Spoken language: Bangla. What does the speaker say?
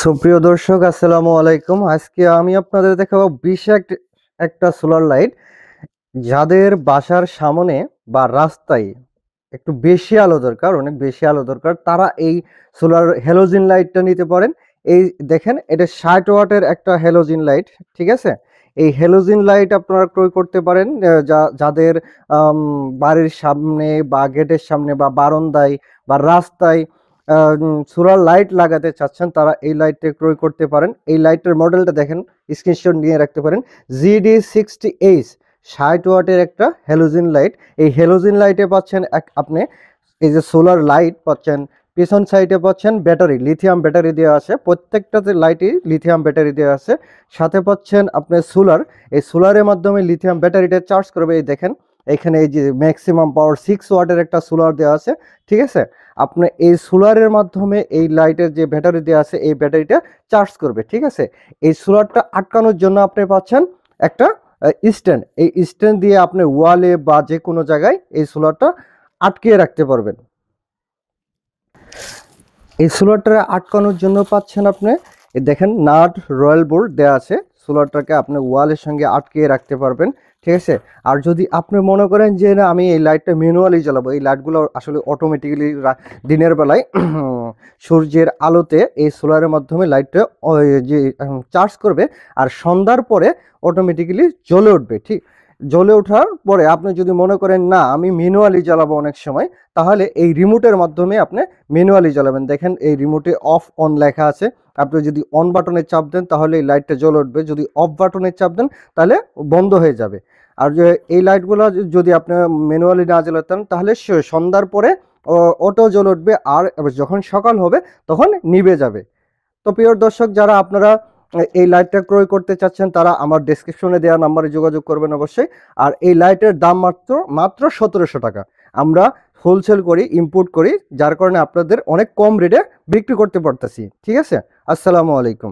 সুপ্রিয় দর্শক, আসসালামু আলাইকুম। আজকে আমি আপনাদের দেখাবো বিশেষ একটা সোলার লাইট। যাদের বাসার সামনে বা রাস্তায় একটু বেশি আলো দরকার, অনেক বেশি আলো দরকার, তারা এই সোলার হ্যালোজিন লাইটটা নিতে পারেন। এই দেখেন, এটা 60 ওয়াটের একটা হ্যালোজিন লাইট। ঠিক আছে, এই হ্যালোজিন লাইট আপনারা ক্রয় করতে পারেন যাদের বাড়ির সামনে বা গেটের সামনে বা বারান্দায় বা রাস্তায় সোলার লাইট লাগাতে চাচ্ছেন, তারা এই লাইটটা ক্রয় করতে পারেন। এই লাইটের মডেলটা দেখেন, স্ক্রিনশট নিয়ে রাখতে পারেন। GD60H 60 ওয়াটের একটা হ্যালোজিন লাইট। এই হ্যালোজিন লাইটে পাচ্ছেন আপনি এই যে সোলার লাইট পাচ্ছেন, পিছন সাইডে পাচ্ছেন ব্যাটারি, লিথিয়াম ব্যাটারি দেওয়া আছে। প্রত্যেকটাতে লাইটই লিথিয়াম ব্যাটারি দেওয়া আছে। সাথে পাচ্ছেন আপনি সোলার, এই সোলারের মাধ্যমে লিথিয়াম ব্যাটারিটা চার্জ করবে। এই দেখেন, এখানে এই যে ম্যাক্সিমাম পাওয়ার 6 ওয়াটের একটা সোলার দেওয়া আছে। ঠিক আছে, আপনি এই সোলারের মাধ্যমে এই লাইটের যে ব্যাটারি দেওয়া আছে, এই ব্যাটারিটা চার্জ করবে। ঠিক আছে, এই সোলারটা আটকানোর জন্য আপনি পাচ্ছেন একটা স্ট্যান্ড। এই স্ট্যান্ড দিয়ে আপনি ওয়ালে বা যে কোনো জায়গায় এই সোলারটা আটকিয়ে রাখতে পারবেন। এই সোলারটা আটকানোর জন্য পাচ্ছেন আপনি দেখেন নাট রয়্যাল বোল্ট দেওয়া আছে। সোলারটাকে আপনি ওয়ালের সঙ্গে আটকিয়ে রাখতে পারবেন। ঠিক আছে, আর যদি আপনি মনে করেন যে না, আমি এই লাইটটা ম্যানুয়ালি জ্বালাবো, এই লাইটগুলো আসলে অটোমেটিক্যালি দিনের বেলায় সূর্যের আলোতে এই সোলারের মাধ্যমে লাইটটা যে চার্জ করবে, আর সন্ধ্যার পরে অটোমেটিক্যালি জ্বলে উঠবে। ঠিক, জ্বলে ওঠার পরে আপনি যদি মনে করেন না আমি ম্যানুয়ালি জ্বালাবো অনেক সময়, তাহলে এই রিমোটের মাধ্যমে আপনি ম্যানুয়ালি জ্বালাবেন। দেখেন, এই রিমোটে অফ অন লেখা আছে। আপনি যদি অন বাটনে চাপ দেন তাহলে এই লাইটটা জ্বলে উঠবে, যদি অফ বাটনে চাপ দেন তাহলে বন্ধ হয়ে যাবে। আর যে এই লাইটগুলো যদি আপনি ম্যানুয়ালি না জ্বালাতেন তাহলে সন্ধ্যার পরে অটো জ্বলে উঠবে, আর যখন সকাল হবে তখন নিভে যাবে। তো প্রিয় দর্শক, যারা আপনারা এই লাইটটা ক্রয় করতে চাচ্ছেন, তারা আমার ডেসক্রিপশনে দেওয়া নাম্বারে যোগাযোগ করবেন অবশ্যই। আর এই লাইটের দাম মাত্র 1700 টাকা। আমরা হোলসেল করি, ইম্পোর্ট করি, যার কারণে আপনাদের অনেক কম রেটে বিক্রি করতে পারতেছি। ঠিক আছে, আসসালামু আলাইকুম।